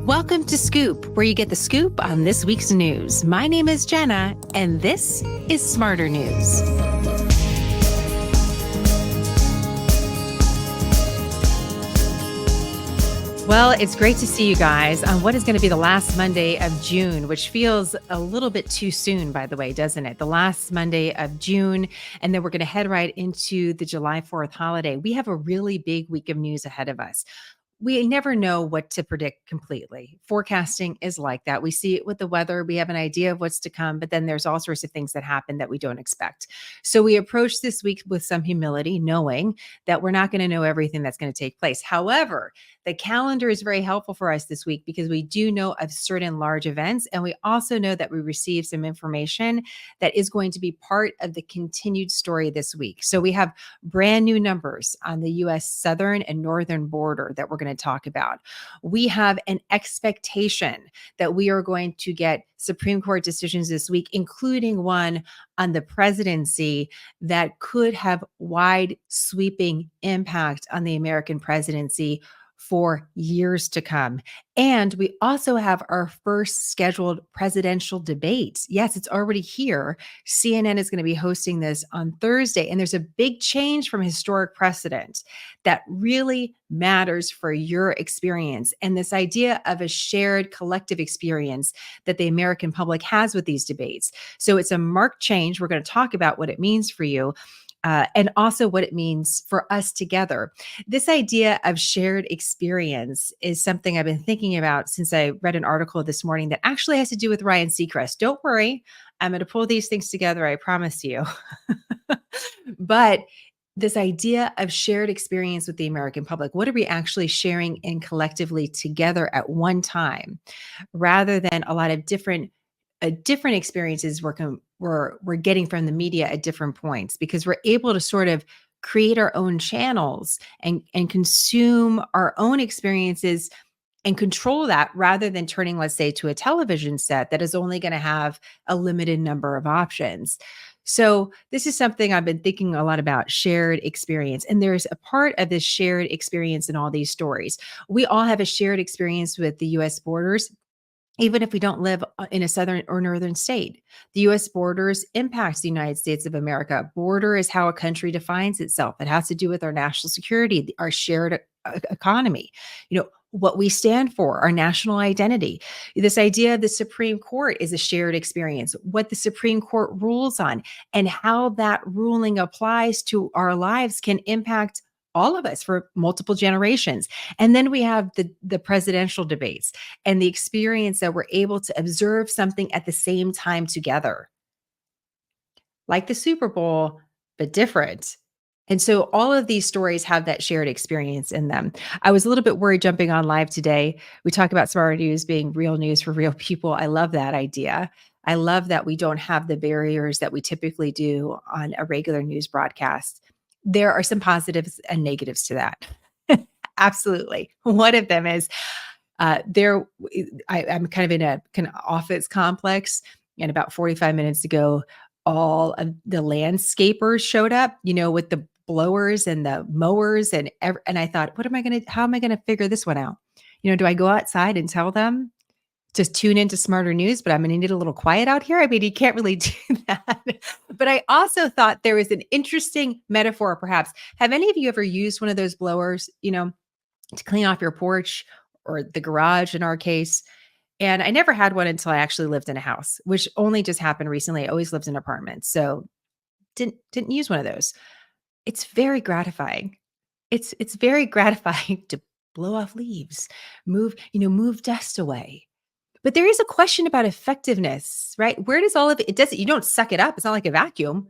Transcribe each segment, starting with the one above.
Welcome to Scoop, where you get the scoop on this week's news. My name is Jenna, and this is Smarter News. Well, it's great to see you guys on what is going to be the last Monday of June, which feels a little bit too soon, by the way, doesn't it? The last Monday of June, and then we're going to head right into the July 4th holiday. We have a really big week of news ahead of us. We never know what to predict completely. Forecasting is like that. We see it with the weather. We have an idea of what's to come, but then there's all sorts of things that happen that we don't expect. So we approach this week with some humility, knowing that we're not going to know everything that's going to take place. However, the calendar is very helpful for us this week because we do know of certain large events, and we also know that we receive some information that is going to be part of the continued story this week. So we have brand new numbers on the U.S. southern and northern border that we're going to talk about. We have an expectation that we are going to get Supreme Court decisions this week, including one on the presidency that could have wide sweeping impact on the American presidency for years to come. And we also have our first scheduled presidential debate. Yes, it's already here. CNN is going to be hosting this on Thursday. And there's a big change from historic precedent that really matters for your experience. And this idea of a shared collective experience that the American public has with these debates. So it's a marked change. We're going to talk about what it means for you. And also what it means for us together. This idea of shared experience is something I've been thinking about since I read an article this morning that actually has to do with Ryan Seacrest. Don't worry, I'm going to pull these things together, I promise you. But this idea of shared experience with the American public, what are we actually sharing in collectively together at one time, rather than a lot of different experiences we're getting from the media at different points, because we're able to sort of create our own channels and consume our own experiences and control that, rather than turning, let's say, to a television set that is only going to have a limited number of options. So this is something I've been thinking a lot about, shared experience. And there's a part of this shared experience in all these stories. We all have a shared experience with the U.S. borders. Even if we don't live in a southern or northern state, the U.S. borders impacts the United States of America. Border is how a country defines itself. It has to do with our national security, our shared economy, what we stand for, our national identity. This idea of the Supreme Court is a shared experience, what the Supreme Court rules on, and how that ruling applies to our lives can impact all of us for multiple generations. And then we have the presidential debates and the experience that we're able to observe something at the same time together, like the Super Bowl, but different. And so all of these stories have that shared experience in them. I was a little bit worried jumping on live today. We talk about Smarter News being real news for real people. I love that idea. I love that we don't have the barriers that we typically do on a regular news broadcast. There are some positives and negatives to that. Absolutely. One of them is I'm kind of in a kind of office complex, and about 45 minutes ago, all of the landscapers showed up, with the blowers and the mowers and I thought, how am I going to figure this one out? Do I go outside and tell them to tune into Smarter News, but I'm going to need a little quiet out here? I mean, you can't really do that. But I also thought there was an interesting metaphor, perhaps. Have any of you ever used one of those blowers, to clean off your porch or the garage in our case? And I never had one until I actually lived in a house, which only just happened recently. I always lived in apartments, so didn't use one of those. It's very gratifying. It's very gratifying to blow off leaves, move dust away. But there is a question about effectiveness, right? Where does all of it doesn't, you don't suck it up. It's not like a vacuum.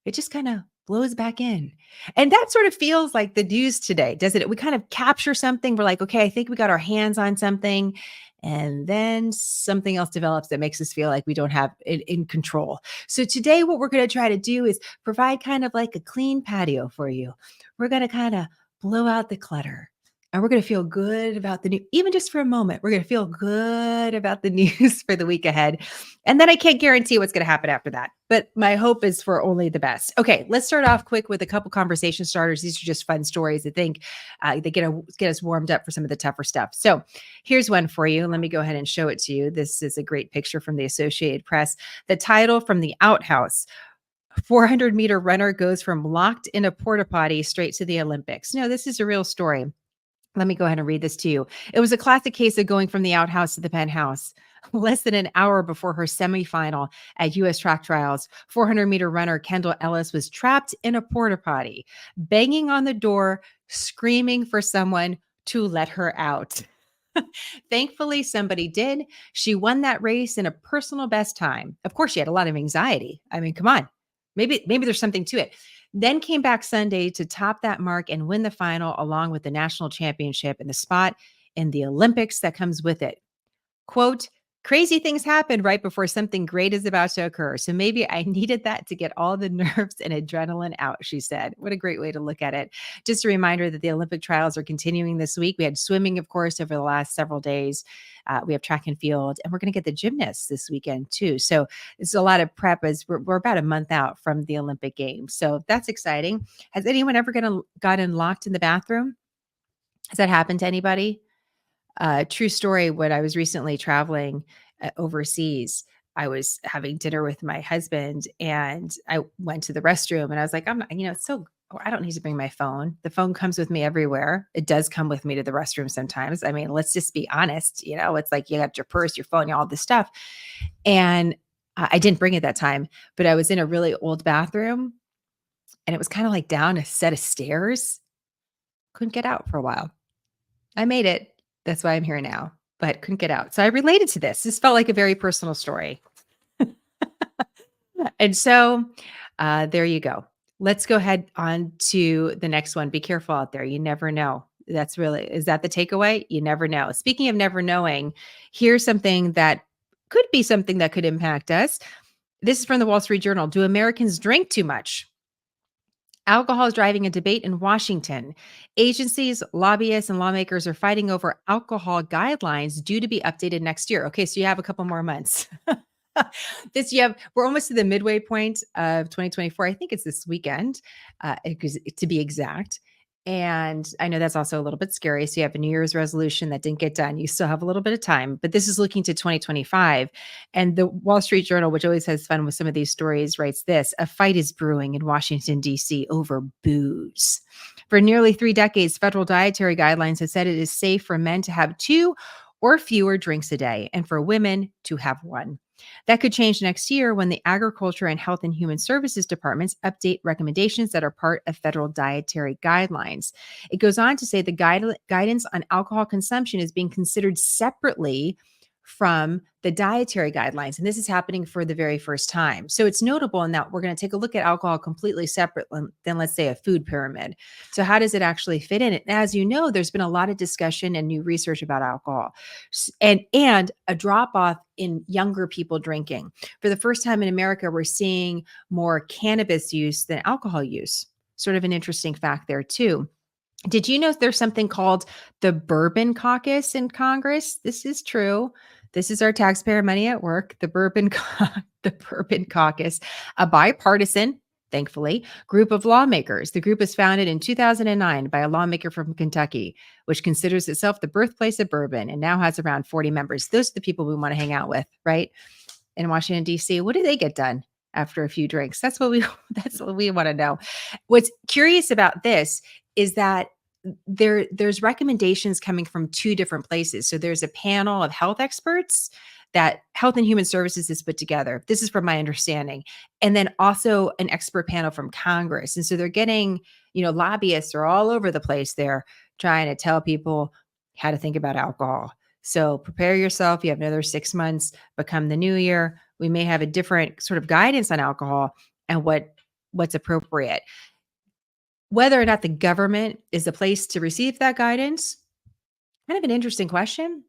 It just kind of blows back in. And that sort of feels like the news today, doesn't it? We kind of capture something. We're like, okay, I think we got our hands on something. And then something else develops that makes us feel like we don't have it in control. So today, what we're going to try to do is provide kind of like a clean patio for you. We're going to kind of blow out the clutter, And we're gonna feel good about the new even just for a moment, we're gonna feel good about the news for the week ahead. And then I can't guarantee what's gonna happen after that, but my hope is for only the best. Okay, let's start off quick with a couple conversation starters. These are just fun stories. I think they get us warmed up for some of the tougher stuff. So here's one for you. Let me go ahead and show it to you. This is a great picture from the Associated Press. The title from the outhouse: 400-meter runner goes from locked in a porta potty straight to the Olympics. No, this is a real story. Let me go ahead and read this to you. It was a classic case of going from the outhouse to the penthouse. Less than an hour before her semifinal at U.S. track trials, 400-meter runner Kendall Ellis was trapped in a porta potty, banging on the door, screaming for someone to let her out. Thankfully, somebody did. She won that race in a personal best time. Of course, she had a lot of anxiety. I mean, come on. Maybe there's something to it. Then came back Sunday to top that mark and win the final along with the national championship and the spot in the Olympics that comes with it. Quote, crazy things happen right before something great is about to occur. So maybe I needed that to get all the nerves and adrenaline out, she said. What a great way to look at it. Just a reminder that the Olympic trials are continuing this week. We had swimming, of course, over the last several days. We have track and field, and we're going to get the gymnasts this weekend too. So it's a lot of prep as we're about a month out from the Olympic Games. So that's exciting. Has anyone ever gotten locked in the bathroom? Has that happened to anybody? True story, when I was recently traveling overseas, I was having dinner with my husband and I went to the restroom and I was like, I'm not, it's so, I don't need to bring my phone. The phone comes with me everywhere. It does come with me to the restroom sometimes. I mean, let's just be honest. It's like you got your purse, your phone, all this stuff. And I didn't bring it that time, but I was in a really old bathroom and it was kind of like down a set of stairs. Couldn't get out for a while. I made it. That's why I'm here now, but couldn't get out. So I related to this. This felt like a very personal story. And so there you go. Let's go ahead on to the next one. Be careful out there. You never know. Is that the takeaway? You never know. Speaking of never knowing, here's something that could be something that could impact us. This is from the Wall Street Journal. Do Americans drink too much? Alcohol is driving a debate in Washington. Agencies, lobbyists, and lawmakers are fighting over alcohol guidelines due to be updated next year. Okay, so you have a couple more months. We're almost to the midway point of 2024. I think it's this weekend, to be exact. And I know that's also a little bit scary. So you have a New Year's resolution that didn't get done. You still have a little bit of time, but this is looking to 2025. And the Wall Street Journal, which always has fun with some of these stories, writes this: a fight is brewing in Washington, D.C. over booze. For nearly 3 decades, federal dietary guidelines have said it is safe for men to have 2 or fewer drinks a day, and for women to have 1. That could change next year when the Agriculture and Health and Human Services departments update recommendations that are part of federal dietary guidelines. It goes on to say the guidance on alcohol consumption is being considered separately from the dietary guidelines. And this is happening for the very first time. So it's notable in that we're going to take a look at alcohol completely separate than, let's say, a food pyramid. So how does it actually fit in? And as you know, there's been a lot of discussion and new research about alcohol and a drop off in younger people drinking. For the first time in America, we're seeing more cannabis use than alcohol use. Sort of an interesting fact there too. Did you know there's something called the Bourbon Caucus in Congress? This is true. This is our taxpayer money at work. The Bourbon Caucus, a bipartisan, thankfully, group of lawmakers. The group was founded in 2009 by a lawmaker from Kentucky, which considers itself the birthplace of bourbon and now has around 40 members. Those are the people we want to hang out with, right? In Washington, D.C. What do they get done after a few drinks? That's what we want to know. What's curious about this is that there's recommendations coming from 2 different places. So there's a panel of health experts that Health and Human Services has put together. This is from my understanding. And then also an expert panel from Congress. And so they're getting, lobbyists are all over the place there trying to tell people how to think about alcohol. So prepare yourself. You have another 6 months, become the new year. We may have a different sort of guidance on alcohol and what's appropriate. Whether or not the government is the place to receive that guidance, kind of an interesting question.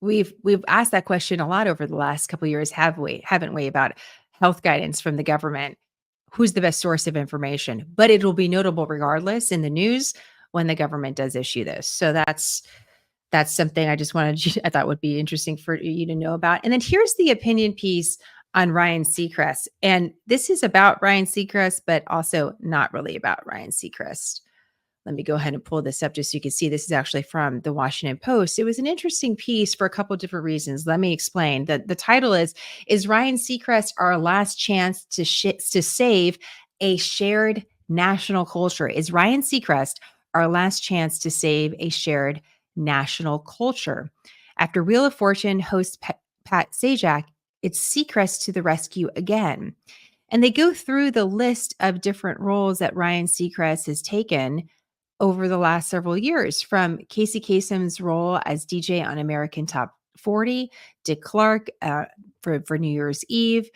We've asked that question a lot over the last couple of years, haven't we, about health guidance from the government? Who's the best source of information? But it will be notable regardless in the news when the government does issue this. So that's something I just wanted you I thought would be interesting for you to know about. And then here's the opinion piece on Ryan Seacrest. And this is about Ryan Seacrest, but also not really about Ryan Seacrest. Let me go ahead and pull this up just so you can see this is actually from the Washington Post. It was an interesting piece for a couple of different reasons. Let me explain. The title is Ryan Seacrest our last chance to save a shared national culture? Is Ryan Seacrest our last chance to save a shared national culture? After Wheel of Fortune host Pat Sajak, it's Seacrest to the rescue again. And they go through the list of different roles that Ryan Seacrest has taken over the last several years, from Casey Kasem's role as DJ on American Top 40, Dick Clark for New Year's Eve.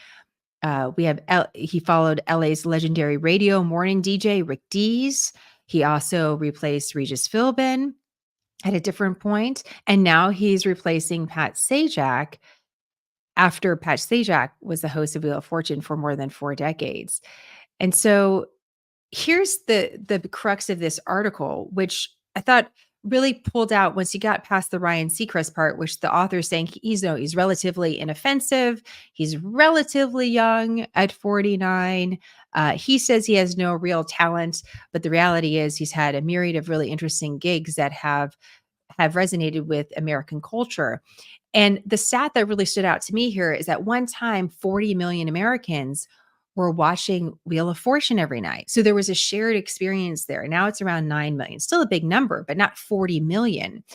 He followed LA's legendary radio morning DJ Rick Dees. He also replaced Regis Philbin at a different point, and now he's replacing Pat Sajak after Pat Sajak was the host of Wheel of Fortune for more than 4 decades. And so here's the crux of this article, which I thought really pulled out once you got past the Ryan Seacrest part, which the author is saying he's relatively inoffensive. He's relatively young at 49. He says he has no real talent, but the reality is he's had a myriad of really interesting gigs that have resonated with American culture. And the stat that really stood out to me here is at one time, 40 million Americans were watching Wheel of Fortune every night. So there was a shared experience there. Now it's around 9 million, still a big number, but not 40 million.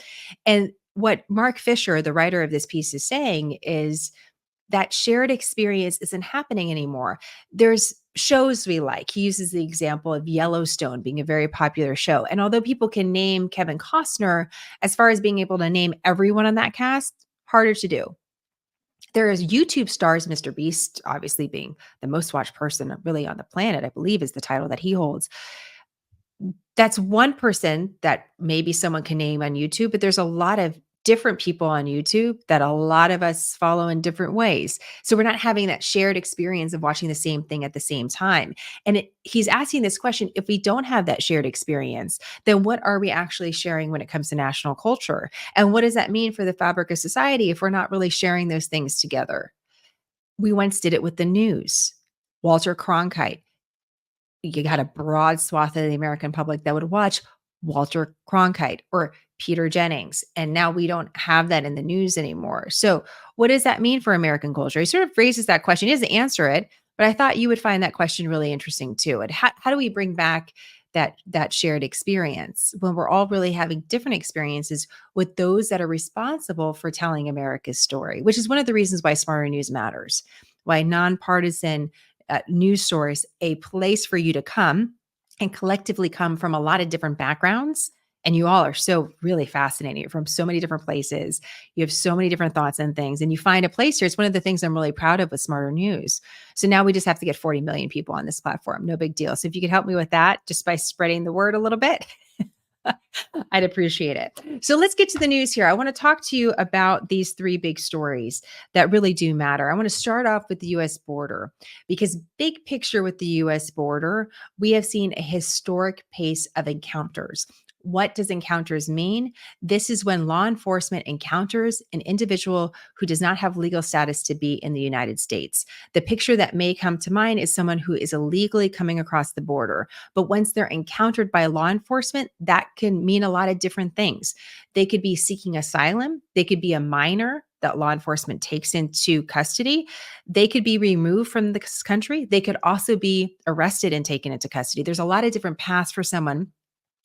And what Mark Fisher, the writer of this piece, is saying is that shared experience isn't happening anymore. There's shows we like. He uses the example of Yellowstone being a very popular show. And although people can name Kevin Costner, as far as being able to name everyone on that cast, harder to do. There is YouTube stars, Mr. Beast, obviously being the most watched person really on the planet, I believe is the title that he holds. That's one person that maybe someone can name on YouTube, but there's a lot of different people on YouTube that a lot of us follow in different ways. So we're not having that shared experience of watching the same thing at the same time. And he's asking this question, if we don't have that shared experience, then what are we actually sharing when it comes to national culture? And what does that mean for the fabric of society if we're not really sharing those things together? We once did it with the news. Walter Cronkite. You got a broad swath of the American public that would watch Walter Cronkite or Peter Jennings. And now we don't have that in the news anymore. So what does that mean for American culture? He sort of raises that question. He doesn't answer it, but I thought you would find that question really interesting too. And how do we bring back that shared experience when we're all really having different experiences with those that are responsible for telling America's story, which is one of the reasons why Smarter News matters, why nonpartisan news source, a place for you to come and collectively come from a lot of different backgrounds. And you all are so really fascinating from so many different places. You have so many different thoughts and things, and you find a place here. It's one of the things I'm really proud of with Smarter News. So now we just have to get 40 million people on this platform. No big deal. So if you could help me with that, just by spreading the word a little bit, I'd appreciate it. So let's get to the news here. I want to talk to you about these 3 big stories that really do matter. I want to start off with the U.S. border, because big picture with the U.S. border, we have seen a historic pace of encounters. What does encounters mean? This is when law enforcement encounters an individual who does not have legal status to be in the United States. The picture that may come to mind is someone who is illegally coming across the border. But once they're encountered by law enforcement, that can mean a lot of different things. They could be seeking asylum. They could be a minor that law enforcement takes into custody. They could be removed from the country. They could also be arrested and taken into custody. There's a lot of different paths for someone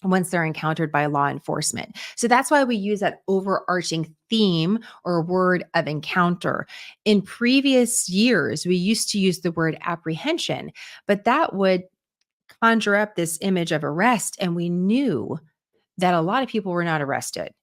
once they're encountered by law enforcement. So that's why we use that overarching theme or word of encounter. In previous years, we used to use the word apprehension, but that would conjure up this image of arrest. And we knew that a lot of people were not arrested.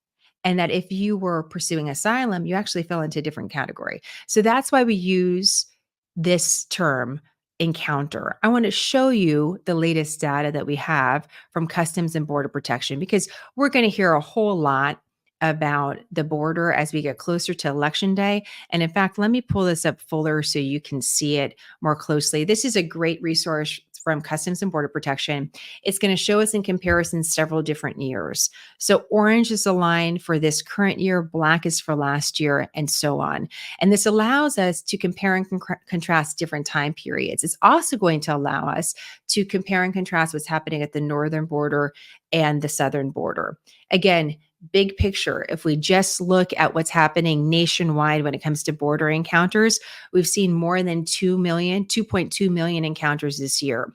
And that if you were pursuing asylum, you actually fell into a different category. So that's why we use this term encounter. I want to show you the latest data that we have from Customs and Border Protection, because we're going to hear a whole lot about the border as we get closer to Election Day. And in fact, let me pull this up fuller so you can see it more closely. This is a great resource from Customs and Border Protection, it's going to show us in comparison several different years. So orange is the line for this current year, black is for last year, and so on. And this allows us to compare and contrast different time periods. It's also going to allow us to compare and contrast what's happening at the northern border and the southern border. Again, big picture, if we just look at what's happening nationwide when it comes to border encounters, we've seen more than 2 million, 2.2 million encounters this year.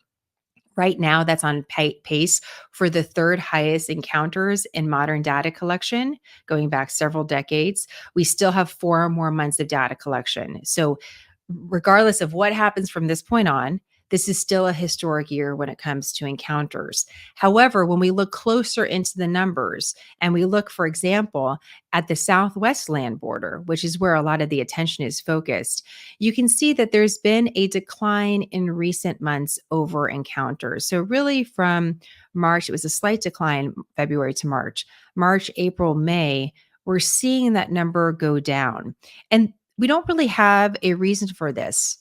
Right now, that's on pace for the third highest encounters in modern data collection, going back several decades. We still have 4 more months of data collection. So, regardless of what happens from this point on, this is still a historic year when it comes to encounters. However, when we look closer into the numbers and we look, for example, at the Southwest land border, which is where a lot of the attention is focused, you can see that there's been a decline in recent months over encounters. So, really, from March, it was a slight decline, February to March. March, April, May, we're seeing that number go down. And we don't really have a reason for this,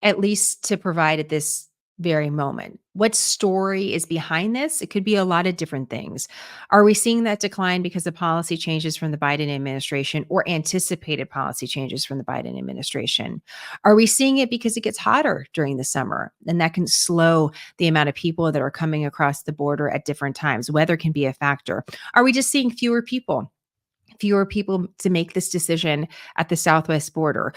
at least to provide at this very moment. What story is behind this? It could be a lot of different things. Are we seeing that decline because of policy changes from the Biden administration or anticipated policy changes from the Biden administration? Are we seeing it because it gets hotter during the summer and that can slow the amount of people that are coming across the border at different times? Weather can be a factor. Are we just seeing fewer people? Fewer people to make this decision at the Southwest border?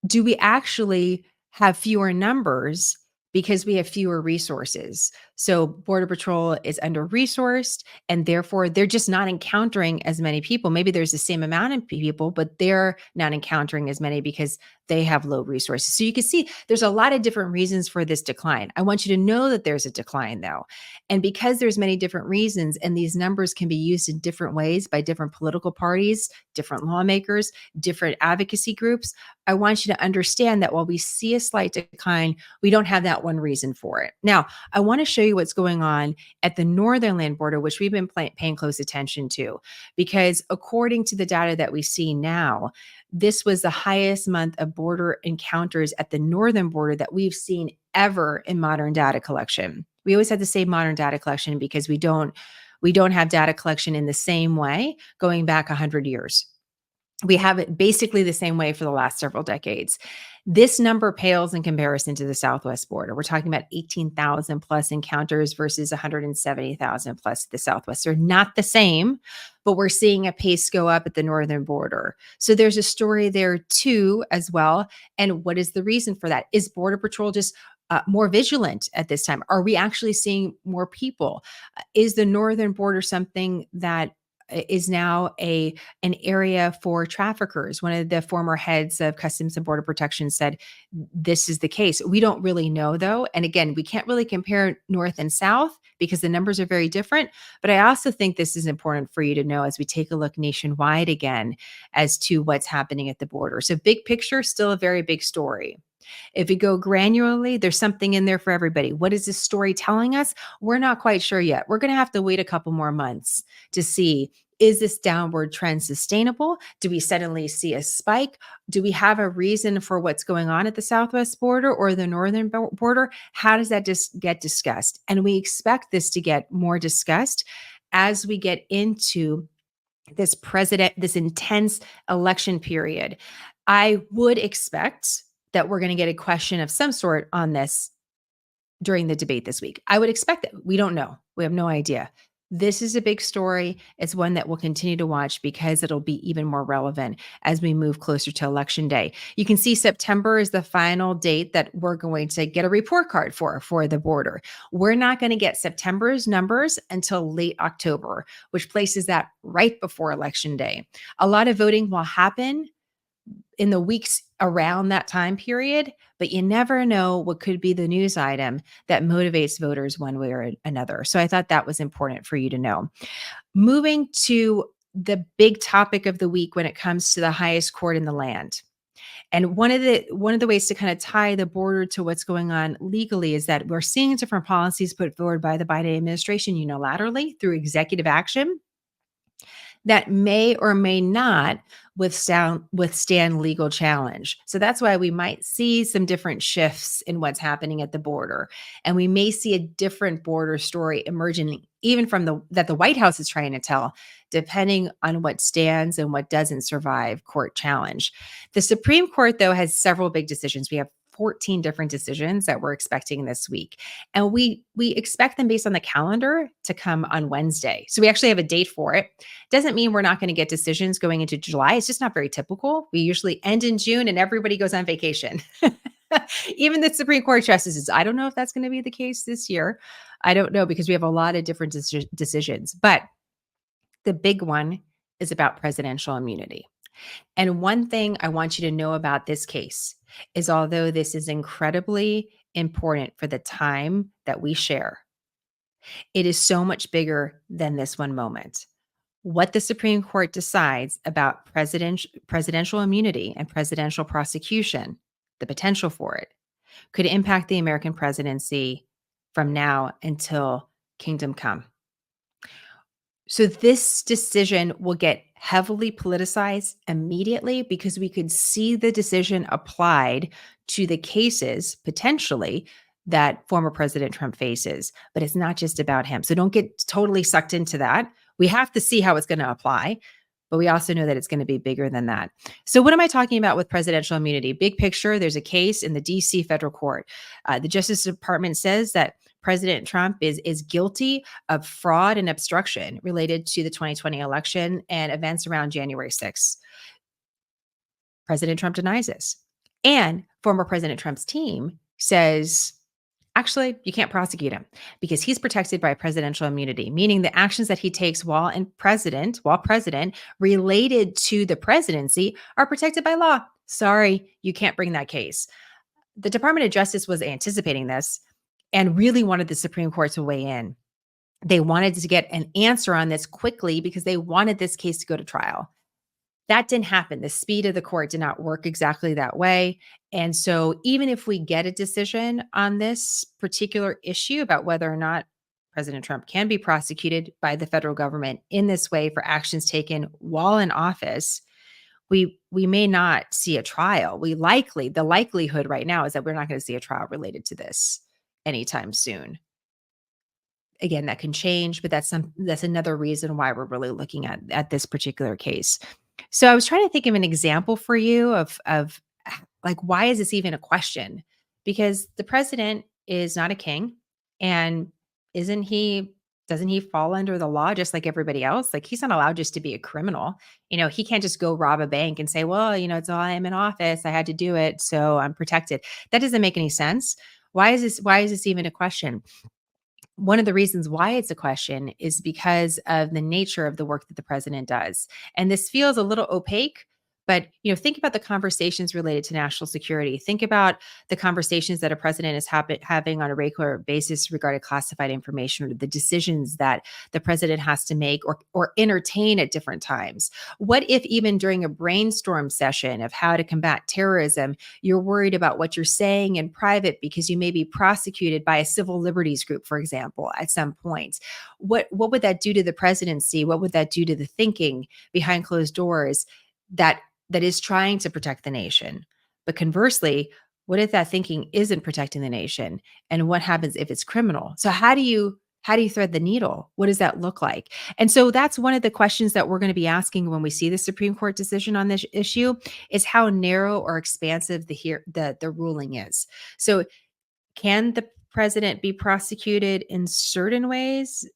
Do we actually have fewer numbers because we have fewer resources? So Border Patrol is under resourced and therefore they're just not encountering as many people. Maybe there's the same amount of people, but they're not encountering as many because they have low resources. So you can see there's a lot of different reasons for this decline. I want you to know that there's a decline though. And because there's many different reasons and these numbers can be used in different ways by different political parties, different lawmakers, different advocacy groups, I want you to understand that while we see a slight decline, we don't have that one reason for it. Now, I want to show you what's going on at the northern land border, which we've been paying close attention to, because according to the data that we see now, this was the highest month of border encounters at the northern border that we've seen ever in modern data collection. We always had to say modern data collection because we don't have data collection in the same way going back 100 years. We have it basically the same way for the last several decades. This number pales in comparison to the Southwest border. We're talking about 18,000 plus encounters versus 170,000 plus at the Southwest. They're not the same, but we're seeing a pace go up at the northern border. So there's a story there too, as well. And what is the reason for that? Is Border Patrol just more vigilant at this time? Are we actually seeing more people? Is the northern border something that is now an area for traffickers? One of the former heads of Customs and Border Protection said this is the case. We don't really know though. And again, we can't really compare north and south because the numbers are very different. But I also think this is important for you to know as we take a look nationwide again as to what's happening at the border. So big picture, still a very big story. If we go granularly, there's something in there for everybody. What is this story telling us? We're not quite sure yet. We're going to have to wait a couple more months to see, is this downward trend sustainable? Do we suddenly see a spike? Do we have a reason for what's going on at the Southwest border or the northern border? How does that just get discussed? And we expect this to get more discussed as we get into this intense election period. I would expect that we're going to get a question of some sort on this during the debate this week. I would expect it. We don't know. We have no idea. This is a big story. It's one that we'll continue to watch because it'll be even more relevant as we move closer to Election Day. You can see September is the final date that we're going to get a report card for the border. We're not going to get September's numbers until late October, which places that right before Election Day. A lot of voting will happen in the weeks around that time period, but you never know what could be the news item that motivates voters one way or another. So I thought that was important for you to know. Moving to the big topic of the week when it comes to the highest court in the land. And one of the ways to kind of tie the border to what's going on legally is that we're seeing different policies put forward by the Biden administration unilaterally through executive action that may or may not withstand legal challenge. So that's why we might see some different shifts in what's happening at the border. And we may see a different border story emerging even from the White House is trying to tell, depending on what stands and what doesn't survive court challenge. The Supreme Court, though, has several big decisions. We have 14 different decisions that we're expecting this week. And we expect them based on the calendar to come on Wednesday. So we actually have a date for it. Doesn't mean we're not going to get decisions going into July. It's just not very typical. We usually end in June and everybody goes on vacation. Even the Supreme Court justices. I don't know if that's going to be the case this year. I don't know because we have a lot of different decisions. But the big one is about presidential immunity. And one thing I want you to know about this case is although this is incredibly important for the time that we share, it is so much bigger than this one moment. What the Supreme Court decides about presidential immunity and presidential prosecution, the potential for it, could impact the American presidency from now until kingdom come. So this decision will get heavily politicized immediately because we could see the decision applied to the cases potentially that former President Trump faces. But it's not just about him. So don't get totally sucked into that. We have to see how it's going to apply, but we also know that it's going to be bigger than that. So what am I talking about with presidential immunity? Big picture, there's a case in the DC federal court. The Justice Department says that President Trump is guilty of fraud and obstruction related to the 2020 election and events around January 6th. President Trump denies this. And former President Trump's team says, actually, you can't prosecute him because he's protected by presidential immunity, meaning the actions that he takes while president related to the presidency are protected by law. Sorry, you can't bring that case. The Department of Justice was anticipating this and really wanted the Supreme Court to weigh in. They wanted to get an answer on this quickly because they wanted this case to go to trial. That didn't happen. The speed of the court did not work exactly that way. And so even if we get a decision on this particular issue about whether or not President Trump can be prosecuted by the federal government in this way for actions taken while in office, we may not see a trial. The likelihood right now is that we're not going to see a trial related to this anytime soon. Again, that can change, but that's another reason why we're really looking at this particular case. So I was trying to think of an example for you of like, why is this even a question? Because the president is not a king, and doesn't he fall under the law just like everybody else? Like, he's not allowed just to be a criminal. He can't just go rob a bank and say, well, it's all I'm in office. I had to do it, so I'm protected. That doesn't make any sense. Why is this even a question? One of the reasons why it's a question is because of the nature of the work that the president does. And this feels a little opaque, but think about the conversations related to national security. Think about the conversations that a president is having on a regular basis regarding classified information, or the decisions that the president has to make or entertain at different times. What if even during a brainstorm session of how to combat terrorism, you're worried about what you're saying in private because you may be prosecuted by a civil liberties group, for example, at some point? What would that do to the presidency? What would that do to the thinking behind closed doors that is trying to protect the nation? But conversely, what if that thinking isn't protecting the nation? And what happens if it's criminal? So how do you thread the needle? What does that look like? And so that's one of the questions that we're going to be asking when we see the Supreme Court decision on this issue, is how narrow or expansive the ruling is. So can the president be prosecuted in certain ways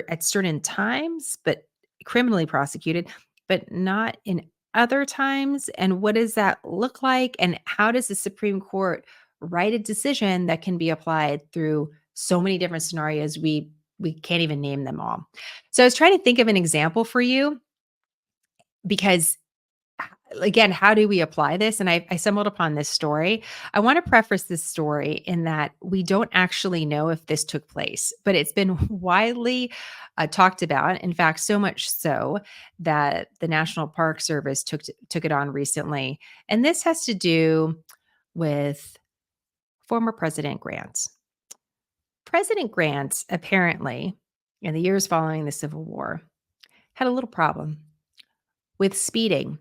at certain times, but criminally prosecuted, but not in other times? And what does that look like? And how does the Supreme Court write a decision that can be applied through so many different scenarios? We can't even name them all. So I was trying to think of an example for you because, again, how do we apply this? And I stumbled upon this story. I want to preface this story in that we don't actually know if this took place, but it's been widely talked about. In fact, so much so that the National Park Service took it on recently. And this has to do with former President Grant. President Grant, apparently, in the years following the Civil War, had a little problem. with speeding.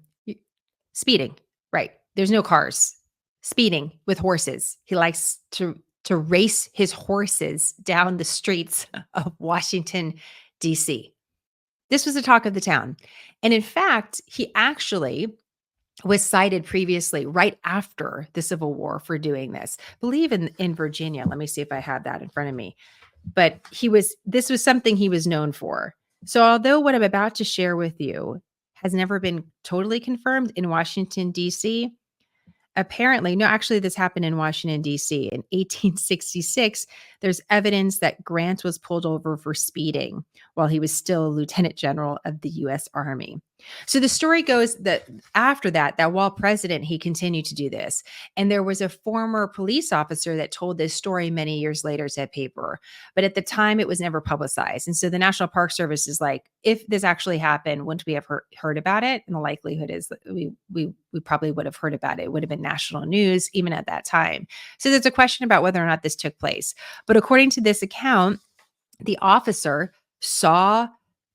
Speeding, right. There's no cars. Speeding with horses. He likes to race his horses down the streets of Washington, D.C. This was the talk of the town. And in fact, he actually was cited previously right after the Civil War for doing this. I believe in Virginia. Let me see if I have that in front of me. But this was something he was known for. So although what I'm about to share with you has never been totally confirmed in Washington, D.C., apparently, no, actually, this happened in Washington, D.C. In 1866. There's evidence that Grant was pulled over for speeding while he was still a lieutenant general of the U.S. Army. So the story goes that after that while president, he continued to do this. And there was a former police officer that told this story many years later to a paper. But at the time, it was never publicized. And so the National Park Service is like, if this actually happened, wouldn't we have heard about it? And the likelihood is that we probably would have heard about it. It would have been national news even at that time. So there's a question about whether or not this took place. But according to this account, the officer saw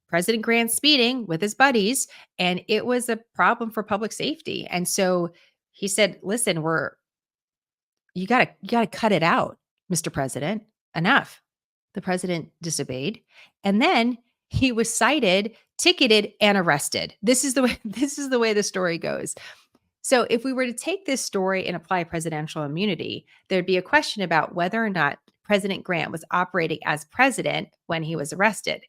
President Grant speeding with his buddies, and it was a problem for public safety. And so he said, listen, you gotta cut it out, Mr. President. Enough. The president disobeyed. And then he was cited, ticketed, and arrested. This is the way the story goes. So if we were to take this story and apply presidential immunity, there'd be a question about whether or not President Grant was operating as president when he was arrested.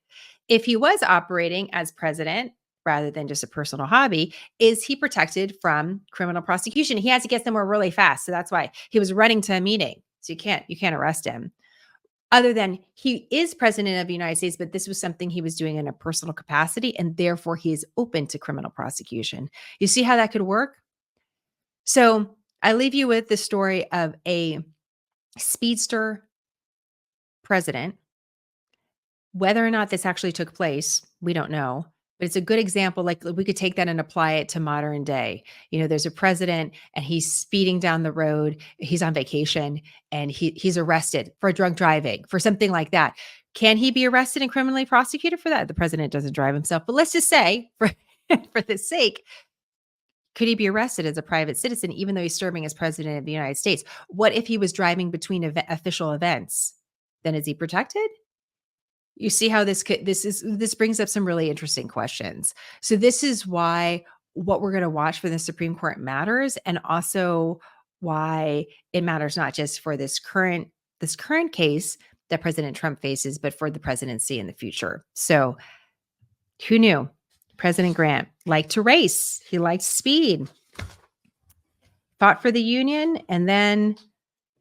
If he was operating as president rather than just a personal hobby, is he protected from criminal prosecution? He has to get somewhere really fast. So that's why he was running to a meeting. So you can't arrest him. Other than he is president of the United States, but this was something he was doing in a personal capacity, and therefore he is open to criminal prosecution. You see how that could work? So I leave you with the story of a speedster president. Whether or not this actually took place, we don't know. But it's a good example. Like we could take that and apply it to modern day. There's a president and he's speeding down the road. He's on vacation and he's arrested for drunk driving, for something like that. Can he be arrested and criminally prosecuted for that? The president doesn't drive himself. But let's just say, for the sake, could he be arrested as a private citizen, even though he's serving as president of the United States? What if he was driving between official events? Then is he protected? You see how this brings up some really interesting questions. So this is why what we're going to watch for the Supreme Court matters, and also why it matters not just for this current case that President Trump faces, but for the presidency in the future. So who knew? President Grant liked to race. He liked speed. Fought for the Union, and then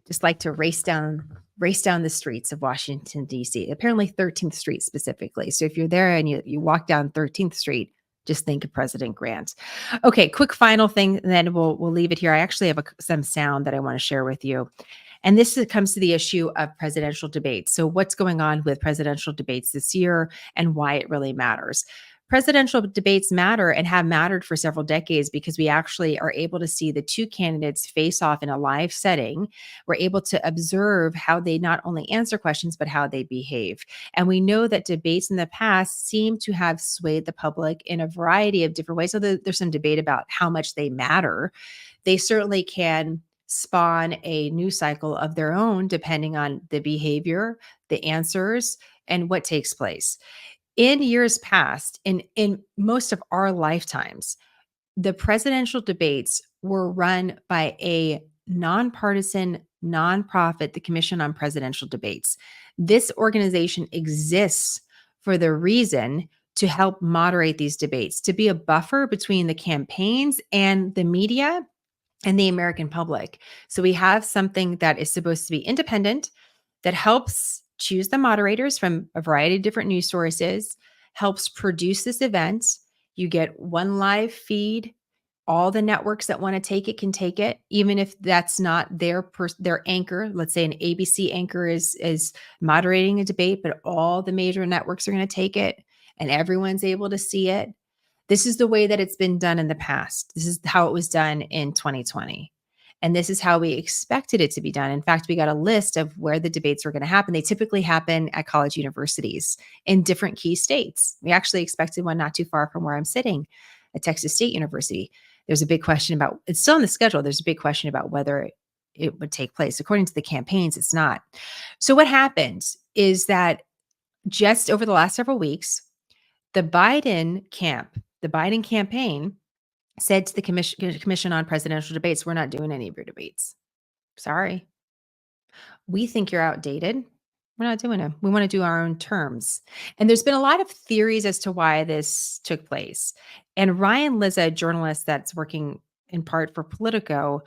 just liked to race down the streets of Washington, D.C. Apparently 13th Street specifically. So if you're there and you walk down 13th Street, just think of President Grant. Okay, quick final thing, and then we'll leave it here. I actually have some sound that I want to share with you. And this comes to the issue of presidential debates. So what's going on with presidential debates this year and why it really matters. Presidential debates matter and have mattered for several decades because we actually are able to see the two candidates face off in a live setting. We're able to observe how they not only answer questions, but how they behave. And we know that debates in the past seem to have swayed the public in a variety of different ways. So there's some debate about how much they matter. They certainly can spawn a news cycle of their own, depending on the behavior, the answers, and what takes place. In years past, in most of our lifetimes, the presidential debates were run by a nonpartisan nonprofit, the Commission on Presidential Debates. This organization exists for the reason to help moderate these debates, to be a buffer between the campaigns and the media and the American public. So we have something that is supposed to be independent, that helps choose the moderators from a variety of different news sources, helps produce this event. You get one live feed. All the networks that want to take it can take it, even if that's not their anchor. Let's say an ABC anchor is moderating a debate, but all the major networks are going to take it and everyone's able to see it. This is the way that it's been done in the past. This is how it was done in 2020. And this is how we expected it to be done. In fact, we got a list of where the debates were going to happen. They typically happen at college universities in different key states. We actually expected one not too far from where I'm sitting. at Texas State University. There's a big question about, it's still on the schedule. There's a big question about whether it would take place. According to the campaigns, it's not. So what happened is that just over the last several weeks, the Biden campaign said to the Commission on Presidential Debates, we're not doing any of your debates. Sorry. We think you're outdated. We're not doing them. We want to do our own terms. And there's been a lot of theories as to why this took place. And Ryan Lizza, a journalist that's working in part for Politico,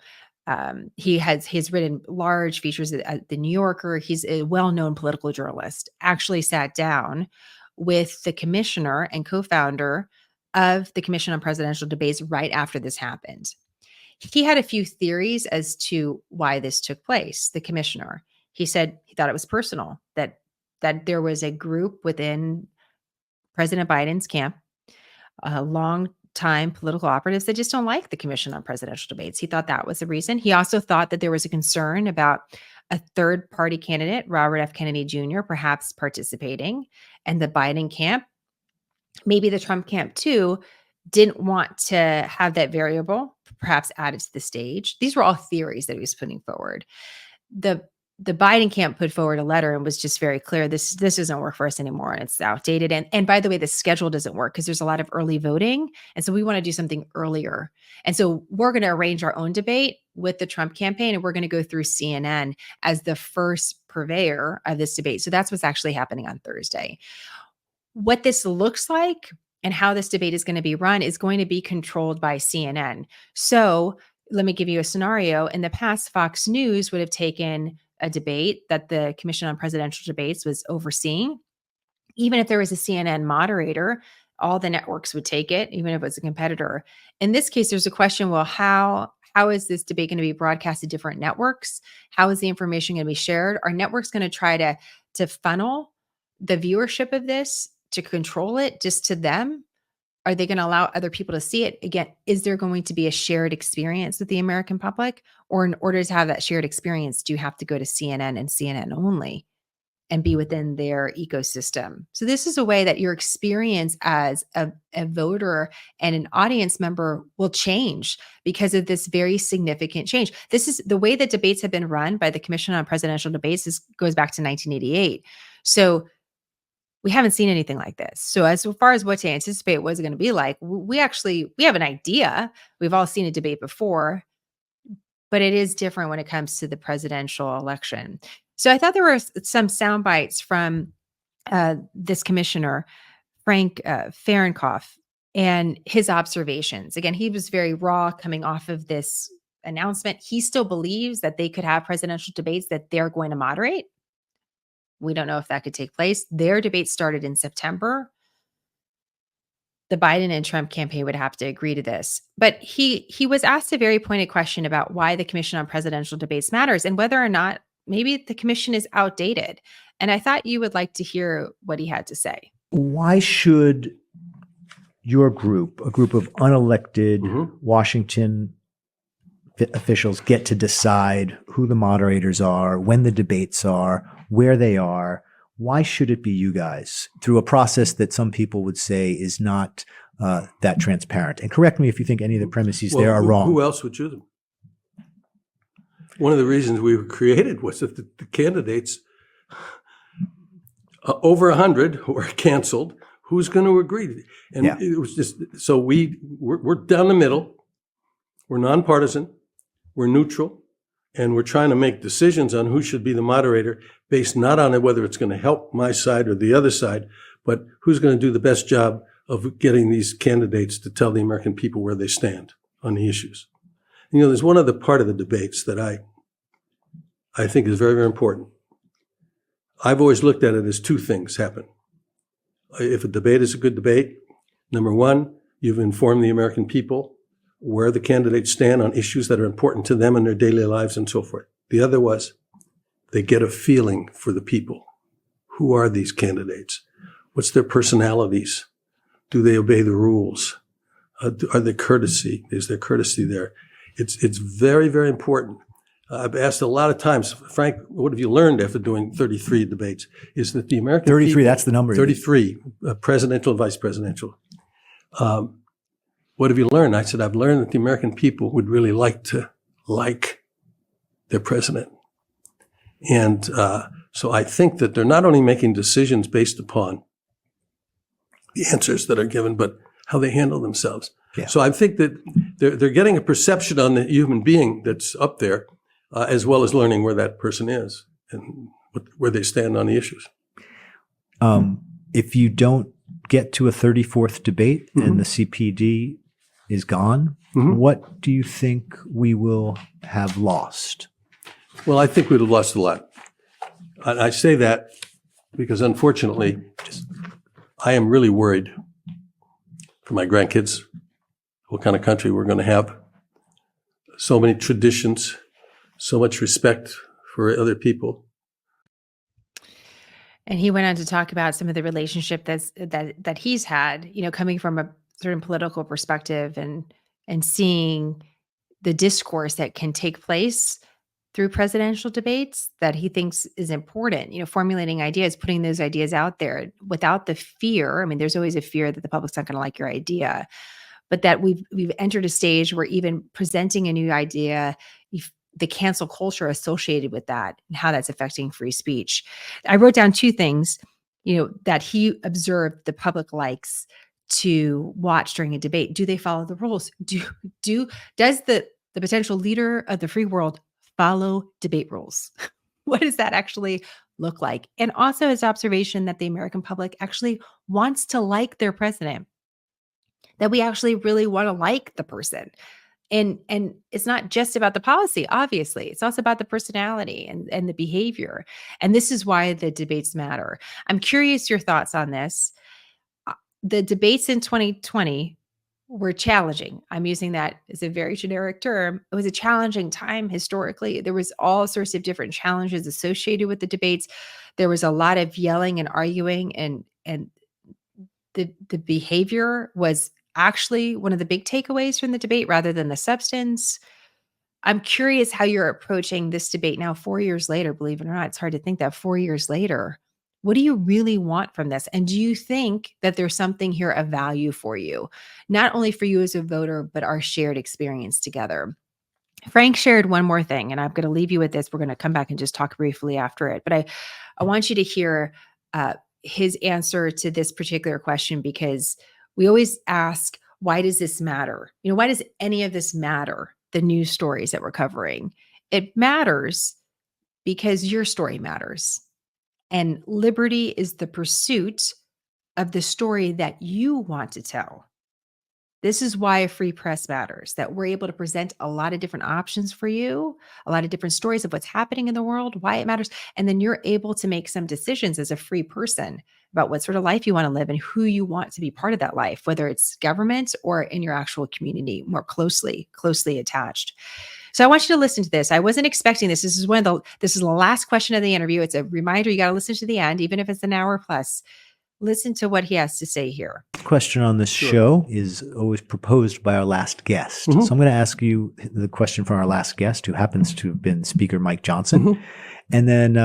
he's written large features at the New Yorker. He's a well-known political journalist, actually sat down with the commissioner and co-founder of the Commission on Presidential Debates right after this happened. He had a few theories as to why this took place, the commissioner. He said he thought it was personal, that there was a group within President Biden's camp, long-time political operatives that just don't like the Commission on Presidential Debates. He thought that was the reason. He also thought that there was a concern about a third-party candidate, Robert F. Kennedy Jr., perhaps participating, and the Biden camp, maybe the Trump camp too, didn't want to have that variable perhaps added to the stage. These were all theories that he was putting forward. The Biden camp put forward a letter and was just very clear, this doesn't work for us anymore, and it's outdated. And by the way, the schedule doesn't work because there's a lot of early voting. And so we want to do something earlier. And so we're going to arrange our own debate with the Trump campaign, and we're going to go through CNN as the first purveyor of this debate. So that's what's actually happening on Thursday. What this looks like and how this debate is going to be run is going to be controlled by CNN. So let me give you a scenario. In the past, Fox News would have taken a debate that the Commission on Presidential Debates was overseeing. Even if there was a CNN moderator, all the networks would take it, even if it was a competitor. In this case, there's a question, well, how is this debate going to be broadcast to different networks? How is the information going to be shared? Are networks going to try to funnel the viewership of this, to control it just to them? Are they going to allow other people to see it? Again, is there going to be a shared experience with the American public? Or in order to have that shared experience, do you have to go to CNN and CNN only and be within their ecosystem? So this is a way that your experience as a voter and an audience member will change because of this very significant change. This is the way that debates have been run by the Commission on Presidential Debates goes back to 1988. So we haven't seen anything like this. So as far as what to anticipate what it's going to be like, we have an idea. We've all seen a debate before, but it is different when it comes to the presidential election. So I thought there were some sound bites from this commissioner, Frank Fahrenkopf, and his observations. Again, he was very raw coming off of this announcement. He still believes that they could have presidential debates that they're going to moderate. We don't know if that could take place. Their debate started in September. The Biden and Trump campaign would have to agree to this. But he was asked a very pointed question about why the Commission on Presidential Debates matters and whether or not maybe the commission is outdated. And I thought you would like to hear what he had to say. Why should your group, a group of unelected Washington officials, get to decide who the moderators are, when the debates are, where they are? Why should it be you guys through a process that some people would say is not that transparent? And correct me if you think any of the premises there are wrong. Who else would choose them? One of the reasons we were created was that the candidates, over 100 were canceled. Who's going to agree? And it was just, so we're down the middle. We're nonpartisan. We're neutral. And we're trying to make decisions on who should be the moderator based not on whether it's going to help my side or the other side, but who's going to do the best job of getting these candidates to tell the American people where they stand on the issues. You know, there's one other part of the debates that I think is very, very important. I've always looked at it as two things happen. If a debate is a good debate, number one, you've informed the American people where the candidates stand on issues that are important to them in their daily lives and so forth. The other was they get a feeling for the people. Who are these candidates? What's their personalities? Do they obey the rules? Are they courtesy? Is there courtesy there? It's very, very important. I've asked a lot of times, Frank, what have you learned after doing 33 debates? Is that the American 33, people, that's the number. 33, presidential, vice presidential. what have you learned? I said, I've learned that the American people would really like to like their president. And so I think that they're not only making decisions based upon the answers that are given, but how they handle themselves. Yeah. So I think that they're getting a perception on the human being that's up there, as well as learning where that person is and where they stand on the issues. If you don't get to a 34th debate and the CPD is gone, what do you think we will have lost? Well, I think we'd have lost a lot. And I say that because, unfortunately, I am really worried for my grandkids, what kind of country we're going to have. So many traditions, so much respect for other people. And he went on to talk about some of the relationship that he's had, coming from a certain political perspective and seeing the discourse that can take place through presidential debates that he thinks is important, formulating ideas, putting those ideas out there without the fear. I mean, there's always a fear that the public's not going to like your idea, but that we've entered a stage where even presenting a new idea, the cancel culture associated with that and how that's affecting free speech. I wrote down two things, that he observed the public likes to watch during a debate. Do they follow the rules? Does the potential leader of the free world follow debate rules? What does that actually look like? And also his observation that the American public actually wants to like their president, that we actually really want to like the person. And it's not just about the policy, obviously. It's also about the personality and the behavior. And this is why the debates matter. I'm curious your thoughts on this. The debates in 2020 were challenging. I'm using that as a very generic term. It was a challenging time historically. There was all sorts of different challenges associated with the debates. There was a lot of yelling and arguing, and the behavior was actually one of the big takeaways from the debate rather than the substance. I'm curious how you're approaching this debate now, 4 years later. Believe it or not, it's hard to think that 4 years later. What do you really want from this? And do you think that there's something here of value for you, not only for you as a voter, but our shared experience together? Frank shared one more thing, and I'm going to leave you with this. We're going to come back and just talk briefly after it. But I want you to hear his answer to this particular question, because we always ask, why does this matter? Why does any of this matter? The news stories that we're covering. It matters because your story matters. And liberty is the pursuit of the story that you want to tell. This is why a free press matters, that we're able to present a lot of different options for you, a lot of different stories of what's happening in the world, why it matters. And then you're able to make some decisions as a free person about what sort of life you want to live and who you want to be part of that life, whether it's government or in your actual community, more closely attached. So I want you to listen to this. I wasn't expecting this. This is the last question of the interview. It's a reminder. You got to listen to the end, even if it's an hour plus. Listen to what he has to say here. Question on this show is always proposed by our last guest. So I'm going to ask you the question from our last guest, who happens to have been Speaker Mike Johnson. And then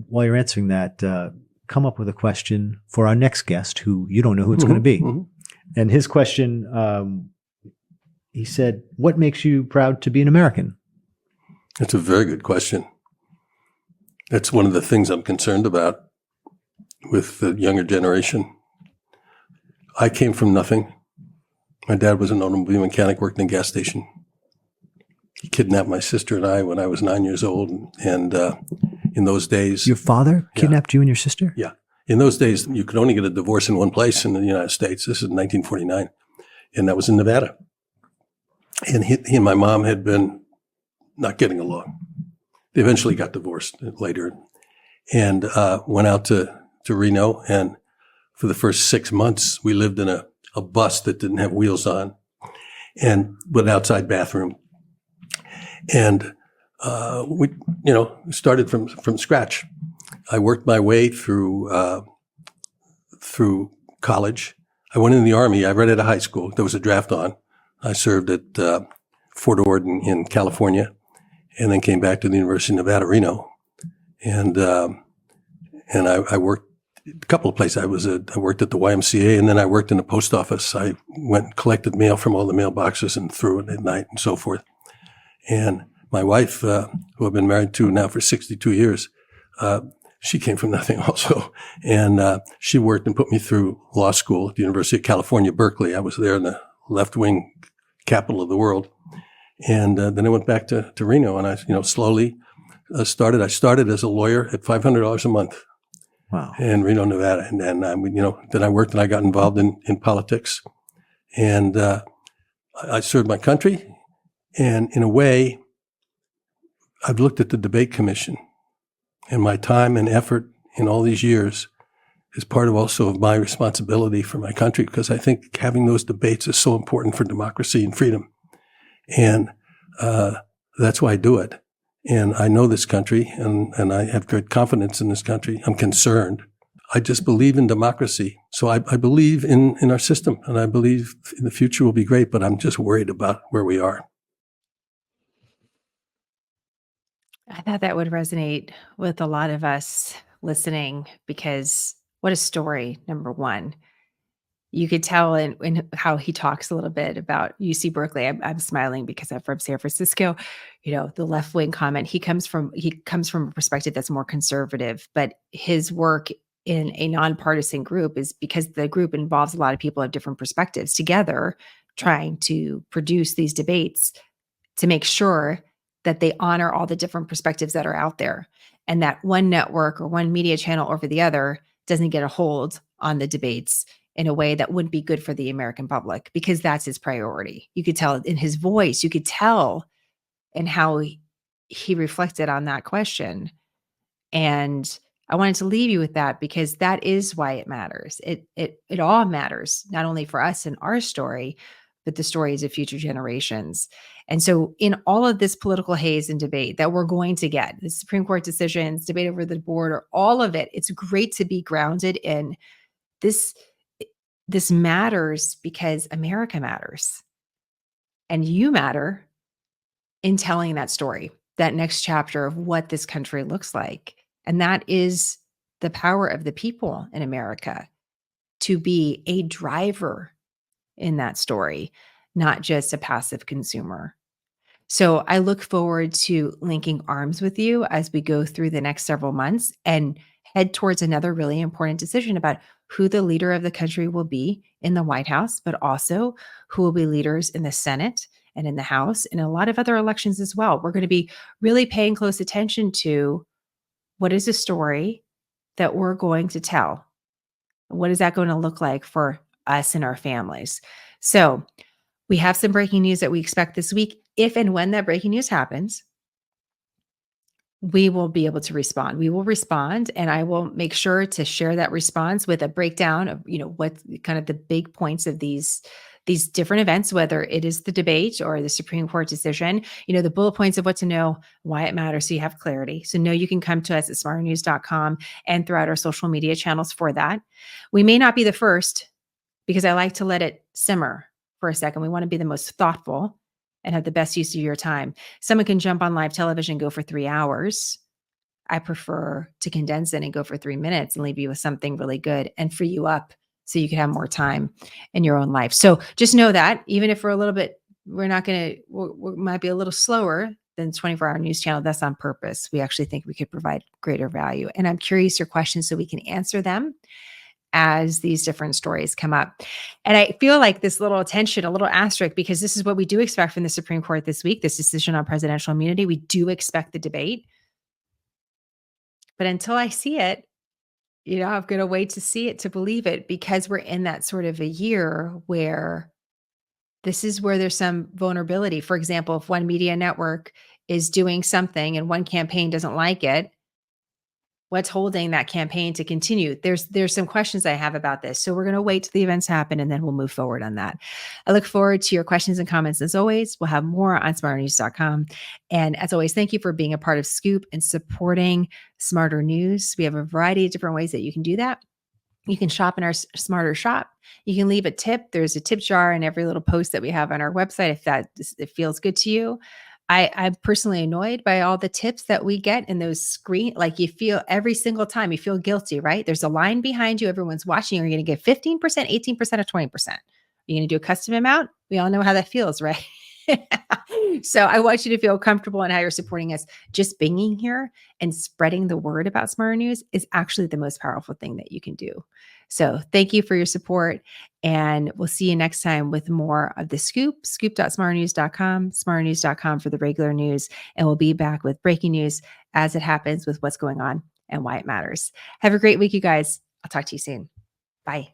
while you're answering that, come up with a question for our next guest, who you don't know who it's going to be. And his question, he said, what makes you proud to be an American? That's a very good question. That's one of the things I'm concerned about with the younger generation. I came from nothing. My dad was an automobile mechanic, worked in a gas station. He kidnapped my sister and I when I was 9 years old. And in those days... Your father kidnapped you and your sister? Yeah. In those days, you could only get a divorce in one place in the United States. This is 1949. And that was in Nevada. And he and my mom had been not getting along. They eventually got divorced later and went out to Reno. And for the first 6 months, we lived in a bus that didn't have wheels on and with an outside bathroom. And we started from scratch. I worked my way through college. I went in the Army. I read at a high school. There was a draft on. I served at Fort Ord in California, and then came back to the University of Nevada, Reno. And I worked a couple of places. I worked at the YMCA, and then I worked in the post office. I went and collected mail from all the mailboxes and threw it at night and so forth. And my wife, who I've been married to now for 62 years, she came from nothing also. And she worked and put me through law school at the University of California, Berkeley. I was there in the left-wing capital of the world. And then I went back to Reno, and I slowly started. I started as a lawyer at $500 a month. Wow. In Reno, Nevada. And then, then I worked and I got involved in politics. And I served my country. And in a way, I've looked at the debate commission, and my time and effort in all these years is part of also of my responsibility for my country, because I think having those debates is so important for democracy and freedom. And that's why I do it. And I know this country, and I have great confidence in this country. I'm concerned. I just believe in democracy. So I believe in our system, and I believe in the future will be great, but I'm just worried about where we are. I thought that would resonate with a lot of us listening, because what a story, number one. You could tell in how he talks a little bit about UC Berkeley. I'm smiling because I'm from San Francisco. The left wing comment. He comes from a perspective that's more conservative, but his work in a nonpartisan group is because the group involves a lot of people of different perspectives together, trying to produce these debates to make sure that they honor all the different perspectives that are out there, and that one network or one media channel over the other doesn't get a hold on the debates in a way that wouldn't be good for the American public, because that's his priority. You could tell in his voice, you could tell in how he reflected on that question. And I wanted to leave you with that, because that is why it matters. It all matters, not only for us and our story, but the stories of future generations. And so in all of this political haze and debate that we're going to get, the Supreme Court decisions, debate over the border, all of it, it's great to be grounded in this. This matters because America matters. And you matter in telling that story, that next chapter of what this country looks like. And that is the power of the people in America, to be a driver in that story, not just a passive consumer. So I look forward to linking arms with you as we go through the next several months and head towards another really important decision about who the leader of the country will be in the White House, but also who will be leaders in the Senate and in the House and a lot of other elections as well. We're going to be really paying close attention to what is the story that we're going to tell. What is that going to look like for us and our families? So we have some breaking news that we expect this week. If and when that breaking news happens, we will be able to respond. We will respond, and I will make sure to share that response with a breakdown of, what kind of the big points of these different events, whether it is the debate or the Supreme Court decision, the bullet points of what to know, why it matters, so you have clarity. So know you can come to us at smarternews.com and throughout our social media channels for that. We may not be the first, because I like to let it simmer for a second. We want to be the most thoughtful and have the best use of your time. Someone can jump on live television, go for 3 hours. I prefer to condense it and go for 3 minutes and leave you with something really good and free you up so you can have more time in your own life. So just know that even if we might be a little slower than 24-hour news channel, that's on purpose. We actually think we could provide greater value. And I'm curious your questions so we can answer them as these different stories come up. And I feel like this little attention, a little asterisk, because this is what we do expect from the Supreme Court this week, this decision on presidential immunity. We do expect the debate. But until I see it, I'm going to wait to see it to believe it, because we're in that sort of a year where this is where there's some vulnerability. For example, if one media network is doing something and one campaign doesn't like it, what's holding that campaign to continue? There's some questions I have about this. So we're going to wait till the events happen, and then we'll move forward on that. I look forward to your questions and comments. As always, we'll have more on smarternews.com. And as always, thank you for being a part of Scoop and supporting Smarter News. We have a variety of different ways that you can do that. You can shop in our Smarter Shop. You can leave a tip. There's a tip jar in every little post that we have on our website if it feels good to you. I'm personally annoyed by all the tips that we get in those like you feel every single time you feel guilty, right? There's a line behind you. Everyone's watching. You're going to get 15%, 18%, or 20%. You're going to do a custom amount. We all know how that feels, right? So I want you to feel comfortable in how you're supporting us. Just being here and spreading the word about Smarter News is actually the most powerful thing that you can do. So thank you for your support. And we'll see you next time with more of The Scoop, scoop.smarternews.com, smarternews.com for the regular news. And we'll be back with breaking news as it happens with what's going on and why it matters. Have a great week, you guys. I'll talk to you soon. Bye.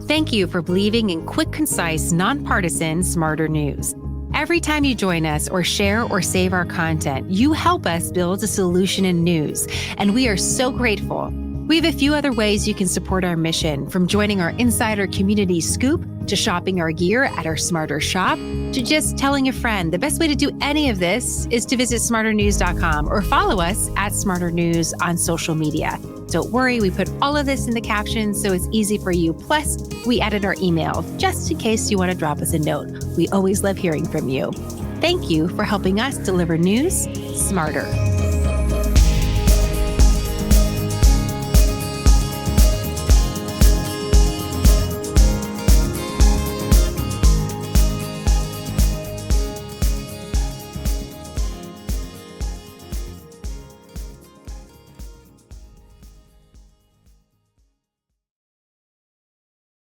Thank you for believing in quick, concise, nonpartisan, smarter news. Every time you join us or share or save our content, you help us build a solution in news, and we are so grateful. We have a few other ways you can support our mission, from joining our insider community Scoop, to shopping our gear at our Smarter shop, to just telling a friend. The best way to do any of this is to visit smarternews.com or follow us at Smarter News on social media. Don't worry, we put all of this in the captions so it's easy for you. Plus, we added our email just in case you want to drop us a note. We always love hearing from you. Thank you for helping us deliver news smarter.